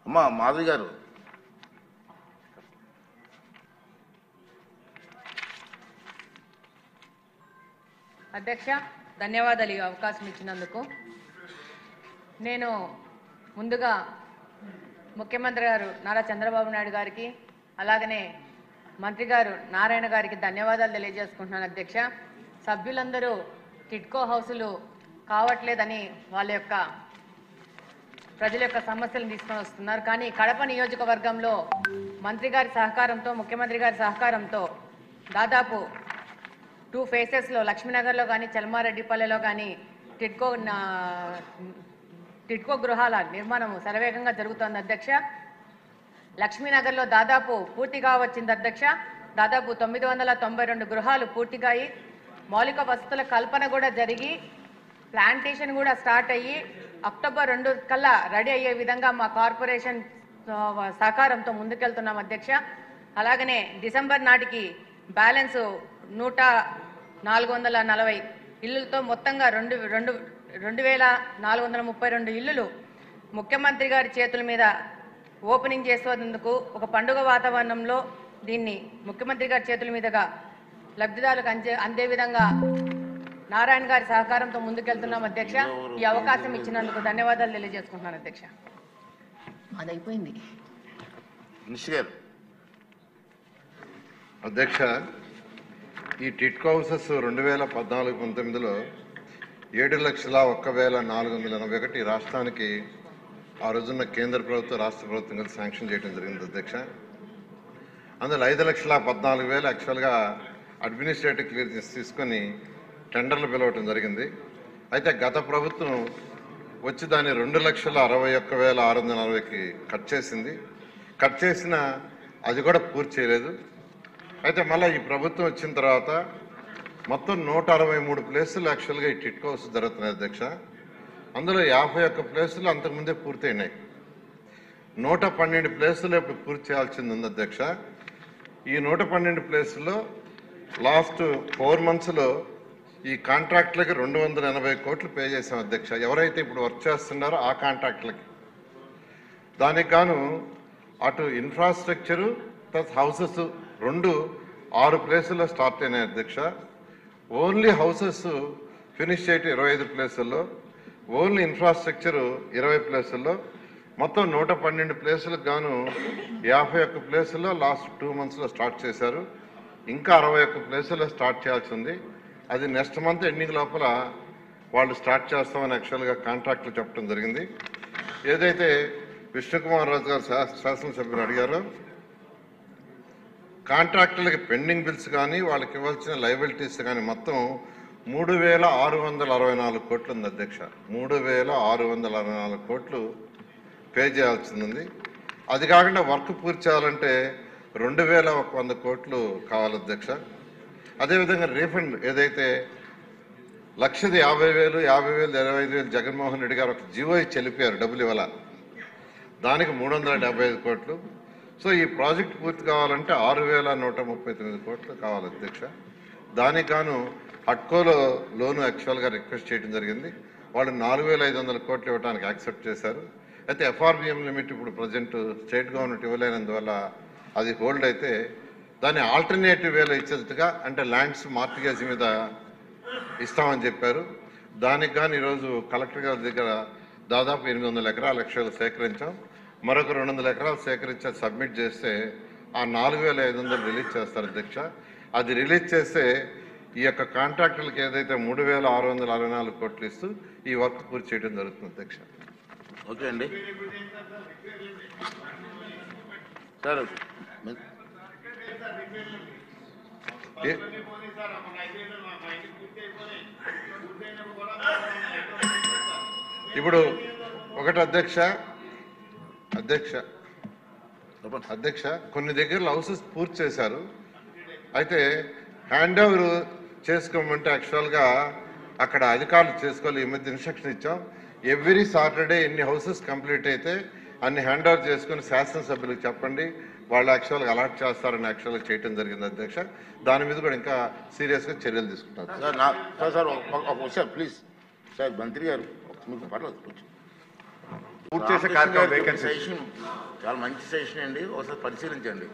అమ్మా మాధవి గారు. అధ్యక్ష, ధన్యవాదాలు ఈ అవకాశం ఇచ్చినందుకు. నేను ముందుగా ముఖ్యమంత్రి గారు నారా చంద్రబాబు నాయుడు గారికి, అలాగనే మంత్రి గారు నారాయణ గారికి ధన్యవాదాలు తెలియజేసుకుంటున్నాను. అధ్యక్ష, సభ్యులందరూ టిడ్కో హౌసులు కావట్లేదని వాళ్ళ యొక్క ప్రజల యొక్క సమస్యలను తీసుకొని వస్తున్నారు. కానీ కడప నియోజకవర్గంలో మంత్రి గారి సహకారంతో, ముఖ్యమంత్రి గారి సహకారంతో దాదాపు 2 ఫేసెస్లో లక్ష్మీనగర్లో కానీ చల్మారెడ్డిపల్లెలో కానీ టిడ్కో గృహాల నిర్మాణం శరవేగంగా జరుగుతోంది. అధ్యక్ష, లక్ష్మీనగర్లో దాదాపు పూర్తిగా వచ్చింది. అధ్యక్ష, దాదాపు 992 గృహాలు పూర్తిగా అయ్యి మౌలిక వసతుల కల్పన కూడా జరిగి ప్లాంటేషన్ కూడా స్టార్ట్ అయ్యి అక్టోబర్ 2 కల్లా రెడీ అయ్యే విధంగా మా కార్పొరేషన్ సహకారంతో ముందుకెళ్తున్నాం. అధ్యక్ష, అలాగనే డిసెంబర్ నాటికి బ్యాలెన్స్ 1440 ఇళ్లతో మొత్తంగా 2432 ఇళ్లు ముఖ్యమంత్రి గారి చేతుల మీద ఓపెనింగ్ చేసేందుకు ఒక పండుగ వాతావరణంలో దీన్ని ముఖ్యమంత్రి గారి చేతుల మీదుగా లబ్ధిదారులకు అందే విధంగా నారాయణ గారి సహకారంతో ముందుకెళ్తున్నాం. అధ్యక్ష, ఈ అవకాశం ఇచ్చినందుకు ధన్యవాదాలు తెలియజేసుకుంటున్నాను. అధ్యక్ష, అది అయిపోయింది. అధ్యక్ష, ఈ టిడ్కో హౌసెస్ 2014-19లో 7,01,481 రాష్ట్రానికి ఆ రోజున్న కేంద్ర ప్రభుత్వం రాష్ట్ర ప్రభుత్వం కలిసి శాంక్షన్ చేయడం జరిగింది. అధ్యక్ష, అందులో 5,14,000 యాక్చువల్గా అడ్మినిస్ట్రేటివ్ క్లియరెన్స్ తీసుకొని టెండర్లు పిలవటం జరిగింది. అయితే గత ప్రభుత్వం వచ్చి దాన్ని 2,61,640కి కట్ చేసింది. కట్ చేసిన అది కూడా పూర్తి చేయలేదు. అయితే మళ్ళీ ఈ ప్రభుత్వం వచ్చిన తర్వాత మొత్తం 163 ప్లేసులు యాక్చువల్గా ఈ టిడ్కో హౌస్ జరుగుతున్నాయి. అధ్యక్ష, అందులో 51 ప్లేసులు అంతకుముందే పూర్తయినాయి. 112 ప్లేసులు ఇప్పుడు పూర్తి చేయాల్సింది ఉంది. అధ్యక్ష, ఈ 112 ప్లేసుల్లో లాస్ట్ 4 మంత్స్లో ఈ కాంట్రాక్టులకి 280 కోట్లు పే చేశాం. అధ్యక్ష, ఎవరైతే ఇప్పుడు వర్క్ చేస్తున్నారో ఆ కాంట్రాక్టులకి. దానికి గాను అటు ఇన్ఫ్రాస్ట్రక్చరు ప్లస్ హౌసెస్ 6 ప్లేసుల్లో స్టార్ట్ అయినాయి. అధ్యక్ష, ఓన్లీ హౌసెస్ ఫినిష్ చేయటం 25 ప్లేసుల్లో, ఓన్లీ ఇన్ఫ్రాస్ట్రక్చరు 20 ప్లేసుల్లో, మొత్తం 112 ప్లేసులకు గాను 51 ప్లేసుల్లో లాస్ట్ 2 మంత్స్లో స్టార్ట్ చేశారు. ఇంకా 61 ప్లేసుల్లో స్టార్ట్ చేయాల్సి ఉంది. అది నెక్స్ట్ మంత్ ఎండింగ్ లోపల వాళ్ళు స్టార్ట్ చేస్తామని యాక్చువల్గా కాంట్రాక్టులు చెప్పడం జరిగింది. ఏదైతే విష్ణుకుమార్ రాజు గారు శాసనసభ్యులు అడిగారో కాంట్రాక్టులకి పెండింగ్ బిల్స్ కానీ వాళ్ళకి ఇవ్వాల్సిన లయబిలిటీస్ కానీ మొత్తం 3,664 కోట్లు ఉంది. అధ్యక్ష, 3,664 కోట్లు పే చేయాల్సి ఉంది. అది కాకుండా వర్క్ పూర్తి చేయాలంటే 2,100 కోట్లు కావాలి. అధ్యక్ష, అదేవిధంగా రీఫండ్ ఏదైతే 1,50,000, 50,000, 25,000 జగన్మోహన్ రెడ్డి గారు ఒక జీవో చెల్లిపోయారు, డబ్బులు ఇవ్వాల, దానికి 375 కోట్లు. సో ఈ ప్రాజెక్ట్ పూర్తి కావాలంటే 6,139 కోట్లు కావాలి. అధ్యక్ష, దానికి గాను హట్కోలో లోను యాక్చువల్గా రిక్వెస్ట్ చేయడం జరిగింది. వాళ్ళు 4,500 కోట్లు ఇవ్వడానికి యాక్సెప్ట్ చేశారు. అయితే FRBM లిమిట్ ఇప్పుడు ప్రజెంట్ స్టేట్ గవర్నమెంట్ ఇవ్వలేనందువల్ల అది హోల్డ్ అయితే దాన్ని ఆల్టర్నేటివ్ వేలో ఇచ్చేట్టుగా అంటే ల్యాండ్స్ మార్టిగేజ్ మీద ఇస్తామని చెప్పారు. దానికి కానీ ఈరోజు కలెక్టర్ గారి దగ్గర దాదాపు 800 ఎకరాల లక్షలు సేకరించాం. మరొక 200 ఎకరాలు సేకరించి సబ్మిట్ చేస్తే ఆ 4,500 రిలీజ్ చేస్తారు. అధ్యక్ష, అది రిలీజ్ చేస్తే ఈ యొక్క కాంట్రాక్టర్లకు ఏదైతే 3,664 కోట్లు ఇస్తూ ఈ వర్క్ పూర్తి చేయడం జరుగుతుంది. అధ్యక్ష, ఓకే అండి. సార్ ఇప్పుడు ఒకటి అధ్యక్ష కొన్ని దగ్గర హౌసెస్ పూర్తి చేశారు. అయితే హ్యాండ్ ఓవర్ చేసుకోమంటే యాక్చువల్గా అక్కడ అధికారులు చేసుకోవాలి. ఈ మధ్య ఇన్స్ట్రక్షన్ ఇచ్చాం, ఎవ్రీ సాటర్డే ఎన్ని హౌసెస్ కంప్లీట్ అయితే అన్ని హ్యాండ్ ఓవర్ చేసుకుని శాసనసభ్యులకు చెప్పండి, వాళ్ళు యాక్చువల్గా అలాట్ చేస్తారని యాక్చువల్గా చేయడం జరిగింది. అధ్యక్ష, దాని మీద కూడా ఇంకా సీరియస్గా చర్యలు తీసుకుంటారు. సార్ ప్లీజ్ సార్, మంత్రి గారు మీకు పర్లేదు. పూర్తి చేసే కార్యక్రమం వేకెన్సీ. సజెషన్ చాలా మంచి సజెషన్ అండి, ఒకసారి పరిశీలించండి.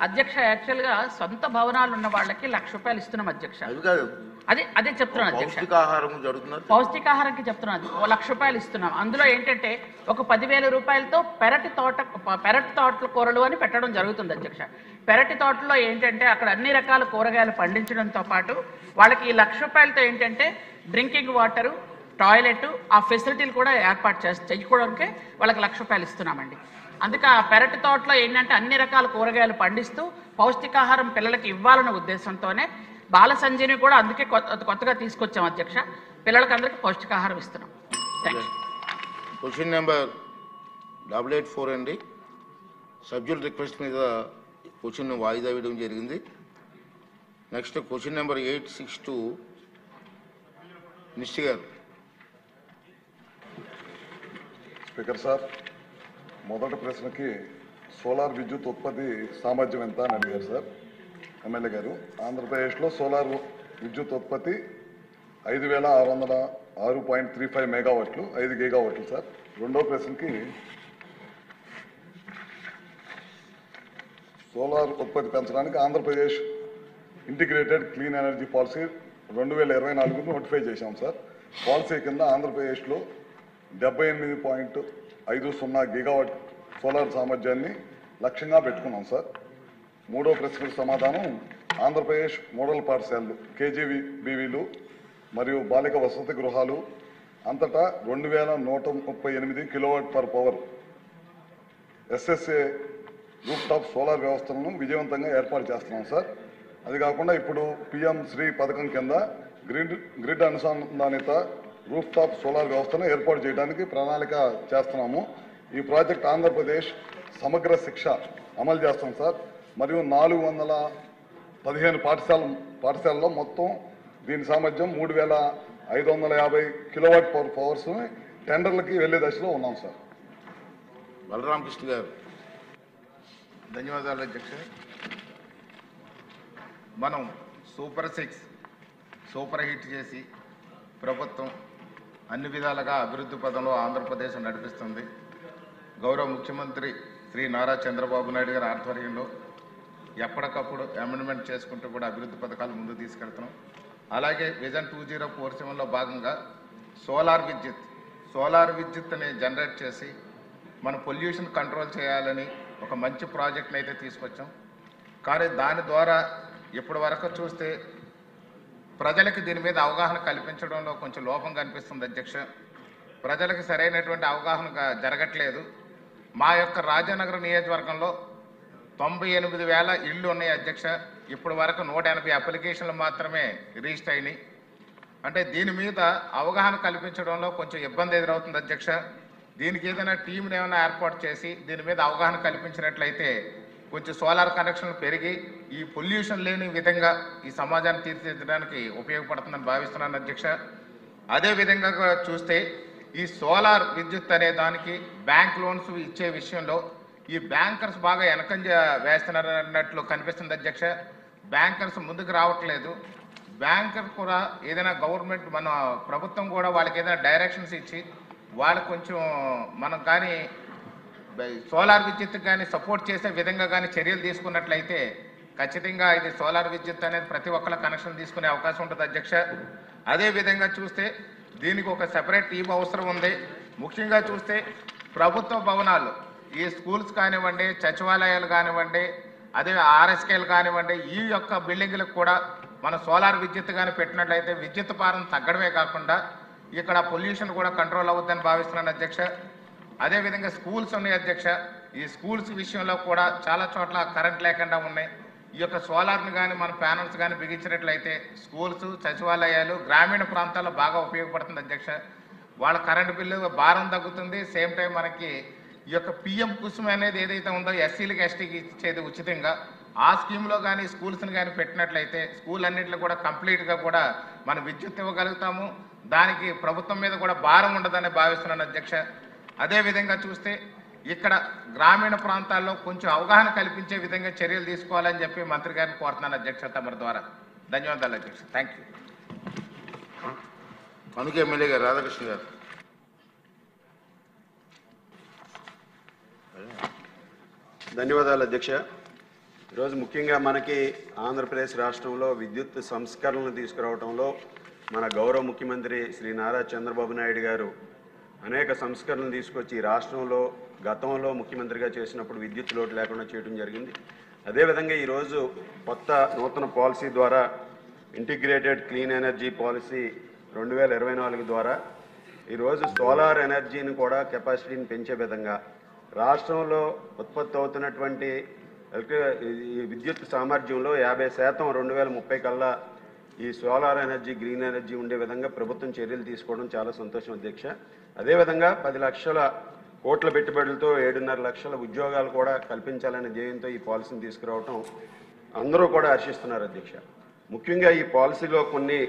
అధ్యక్ష, యాక్చువల్గా సొంత భవనాలు ఉన్న వాళ్ళకి ₹1,00,000 ఇస్తున్నాం అధ్యక్ష. అది కాదు, అదే చెప్తున్నాను అధ్యక్ష. పౌష్టికాహారం జరుగుతున్నారు. పౌష్టికాహారంకి చెప్తున్నాను, ₹1,00,000 ఇస్తున్నాం. అందులో ఏంటంటే ఒక 10,000 రూపాయలతో పెరటి తోటల కూరలు అని పెట్టడం జరుగుతుంది అధ్యక్ష. పెరటి తోటలో ఏంటంటే అక్కడ అన్ని రకాల కూరగాయలు పండించడంతో పాటు వాళ్ళకి ఈ ₹1,00,000తో ఏంటంటే డ్రింకింగ్ వాటరు, టాయిలెట్, ఆ ఫెసిలిటీలు కూడా ఏర్పాటు చేసుకోవడానికి వాళ్ళకి ₹1,00,000 ఇస్తున్నామండి. అందుకే ఆ పెరటి తోటలో ఏంటంటే అన్ని రకాల కూరగాయలు పండిస్తూ పౌష్టికాహారం పిల్లలకి ఇవ్వాలన్న ఉద్దేశంతోనే బాల సంజీని కూడా అందుకే కొత్తగా తీసుకొచ్చాం అధ్యక్ష. పిల్లలకి అందరికీ పౌష్టికాహారం ఇస్తున్నాం. Thank you. క్వశ్చన్ నెంబర్ 884 అండి, సభ్యుల రిక్వెస్ట్ మీద క్వశ్చన్ వాయిదా వేయడం జరిగింది. నెక్స్ట్ క్వశ్చన్ నెంబర్ 862 నిశ్చి గారు. స్పీకర్ సార్, మొదటి ప్రశ్నకి సోలార్ విద్యుత్ ఉత్పత్తి సామర్థ్యం ఎంత అని అడిగారు సార్ ఎమ్మెల్యే గారు. ఆంధ్రప్రదేశ్లో సోలార్ విద్యుత్ ఉత్పత్తి 5,606.35 మెగావాట్లు, 5 గిగావాట్లు సార్. రెండో ప్రశ్నకి సోలార్ ఉత్పత్తి పెంచడానికి Andhra Pradesh integrated clean energy policy 2024 notify చేశాం సార్. పాలసీ కింద ఆంధ్రప్రదేశ్లో 78.50 గిగావాట్ సోలార్ సామర్థ్యాన్ని లక్ష్యంగా పెట్టుకున్నాం సార్. మూడో ప్రశ్నకు సమాధానం, ఆంధ్రప్రదేశ్ మోడల్ పాఠశాలలు, కేజీబీవీలు మరియు బాలిక వసతి గృహాలు అంతటా 2,138 kilowatt per power SSA roof top solar వ్యవస్థలను విజయవంతంగా ఏర్పాటు చేస్తున్నాం సార్. అది కాకుండా ఇప్పుడు పిఎం శ్రీ పథకం కింద గ్రిడ్ అనుసంధానిత రూఫ్ టాప్ సోలార్ వ్యవస్థను ఏర్పాటు చేయడానికి ప్రణాళిక చేస్తున్నాము. ఈ ప్రాజెక్ట్ ఆంధ్రప్రదేశ్ సమగ్ర శిక్ష అమలు చేస్తాం సార్. మరియు 415 పాఠశాలలో మొత్తం దీని సామర్థ్యం 3,550 కిలోవాట్ పవర్స్ టెండర్లకి వెళ్లే దశలో ఉన్నాం సార్. బలరామకృష్ణ గారు. ధన్యవాదాలు అధ్యక్ష. మనం సూపర్ 6 సూపర్ హిట్ చేసి ప్రభుత్వం అన్ని విధాలుగా అభివృద్ధి పదంలో ఆంధ్రప్రదేశ్ నడిపిస్తుంది. గౌరవ ముఖ్యమంత్రి శ్రీ నారా చంద్రబాబు నాయుడు గారి ఆధ్వర్యంలో ఎప్పటికప్పుడు అమెండ్మెంట్ చేసుకుంటూ కూడా అభివృద్ధి పథకాలు ముందు తీసుకెళ్తున్నాం. అలాగే విజన్ 2047లో భాగంగా సోలార్ విద్యుత్ని జనరేట్ చేసి మన పొల్యూషన్ కంట్రోల్ చేయాలని ఒక మంచి ప్రాజెక్ట్ని అయితే తీసుకొచ్చాం. కానీ దాని ద్వారా ఇప్పటి వరకు చూస్తే ప్రజలకు దీని మీద అవగాహన కల్పించడంలో కొంచెం లోపం కనిపిస్తుంది అధ్యక్ష. ప్రజలకు సరైనటువంటి అవగాహన జరగట్లేదు. మా యొక్క రాజానగరం నియోజకవర్గంలో 98,000 ఇళ్ళు ఉన్నాయి అధ్యక్ష. ఇప్పటి వరకు 180 అప్లికేషన్లు మాత్రమే రిజిస్టర్ అయినాయి. అంటే దీని మీద అవగాహన కల్పించడంలో కొంచెం ఇబ్బంది ఎదురవుతుంది అధ్యక్ష. దీనికి ఏదైనా టీంని ఏమైనా ఏర్పాటు చేసి దీని మీద అవగాహన కల్పించినట్లయితే కొంచెం సోలార్ కనెక్షన్లు పెరిగి ఈ పొల్యూషన్ లేని విధంగా ఈ సమాజాన్ని తీర్చిదిద్దడానికి ఉపయోగపడుతుందని భావిస్తున్నాను అధ్యక్ష. అదేవిధంగా చూస్తే ఈ సోలార్ విద్యుత్ అనే దానికి బ్యాంక్ లోన్స్ ఇచ్చే విషయంలో ఈ బ్యాంకర్స్ బాగా వెనకంజ వేస్తున్నారు అన్నట్లు కనిపిస్తుంది అధ్యక్ష. బ్యాంకర్స్ ముందుకు రావట్లేదు. బ్యాంకర్ కూడా ఏదైనా గవర్నమెంట్ మన ప్రభుత్వం కూడా వాళ్ళకి ఏదైనా డైరెక్షన్స్ ఇచ్చి వాళ్ళకు కొంచెం మనం కానీ సోలార్ విద్యుత్ కానీ సపోర్ట్ చేసే విధంగా కానీ చర్యలు తీసుకున్నట్లయితే ఖచ్చితంగా ఇది సోలార్ విద్యుత్ అనేది ప్రతి ఒక్కళ్ళ కనెక్షన్ తీసుకునే అవకాశం ఉంటుంది అధ్యక్ష. అదేవిధంగా చూస్తే దీనికి ఒక సెపరేట్ టీం అవసరం ఉంది. ముఖ్యంగా చూస్తే ప్రభుత్వ భవనాలు, ఈ స్కూల్స్ కానివ్వండి, సచివాలయాలు కానివ్వండి, అదే ఆర్ఎస్కేలు కానివ్వండి, ఈ యొక్క బిల్డింగ్లకు కూడా మన సోలార్ విద్యుత్ కానీ పెట్టినట్లయితే విద్యుత్ భారం తగ్గడమే కాకుండా ఇక్కడ పొల్యూషన్ కూడా కంట్రోల్ అవుతుందని భావిస్తున్నాను అధ్యక్ష. అదేవిధంగా స్కూల్స్ ఉన్నాయి అధ్యక్ష. ఈ స్కూల్స్ విషయంలో కూడా చాలా చోట్ల కరెంట్ లేకుండా ఉన్నాయి. ఈ యొక్క సోలార్ని కానీ మన ప్యానల్స్ కానీ బిగించినట్లయితే స్కూల్స్, సచివాలయాలు గ్రామీణ ప్రాంతాల్లో బాగా ఉపయోగపడుతుంది అధ్యక్ష. వాళ్ళ కరెంటు బిల్లు భారం తగ్గుతుంది. సేమ్ టైం మనకి ఈ యొక్క పిఎం కుసుమ్ అనేది ఏదైతే ఉందో ఎస్సీలకి ఎస్టీకి ఇచ్చేది ఉచితంగా, ఆ స్కీమ్లో కానీ స్కూల్స్ని కానీ పెట్టినట్లయితే స్కూల్ అన్నింటిలో కూడా కంప్లీట్గా కూడా మనం విద్యుత్ ఇవ్వగలుగుతాము. దానికి ప్రభుత్వం మీద కూడా భారం ఉండదని భావిస్తున్నాను అధ్యక్ష. అదేవిధంగా చూస్తే ఇక్కడ గ్రామీణ ప్రాంతాల్లో కొంచెం అవగాహన కల్పించే విధంగా చర్యలు తీసుకోవాలని చెప్పి మంత్రి గారిని కోరుతున్నాను అధ్యక్ష తమరి ద్వారా. ధన్యవాదాలు అధ్యక్ష. Thank you. అందుకే ఎమ్మెల్యే గారు రాధాకృష్ణ గారు. ధన్యవాదాలు అధ్యక్ష. ఈరోజు ముఖ్యంగా మనకి ఆంధ్రప్రదేశ్ రాష్ట్రంలో విద్యుత్ సంస్కరణలు తీసుకురావడంలో మన గౌరవ ముఖ్యమంత్రి శ్రీ నారా చంద్రబాబు నాయుడు గారు అనేక సంస్కరణలు తీసుకొచ్చి రాష్ట్రంలో గతంలో ముఖ్యమంత్రిగా చేసినప్పుడు విద్యుత్ లోటు లేకుండా చేయడం జరిగింది. అదేవిధంగా ఈరోజు కొత్త నూతన పాలసీ ద్వారా ఇంటిగ్రేటెడ్ క్లీన్ ఎనర్జీ పాలసీ 2024 ద్వారా ఈరోజు సోలార్ ఎనర్జీని కూడా కెపాసిటీని పెంచే విధంగా రాష్ట్రంలో ఉత్పత్తి అవుతున్నటువంటి విద్యుత్ సామర్థ్యంలో 50% 2030 కల్లా ఈ సోలార్ ఎనర్జీ గ్రీన్ ఎనర్జీ ఉండే విధంగా ప్రభుత్వం చర్యలు తీసుకోవడం చాలా సంతోషం అధ్యక్ష. అదేవిధంగా 10 లక్షల కోట్ల పెట్టుబడులతో 7.5 లక్షల ఉద్యోగాలు కూడా కల్పించాలనే ధ్యేయంతో ఈ పాలసీని తీసుకురావడం అందరూ కూడా హర్షిస్తున్నారు అధ్యక్ష. ముఖ్యంగా ఈ పాలసీలో కొన్ని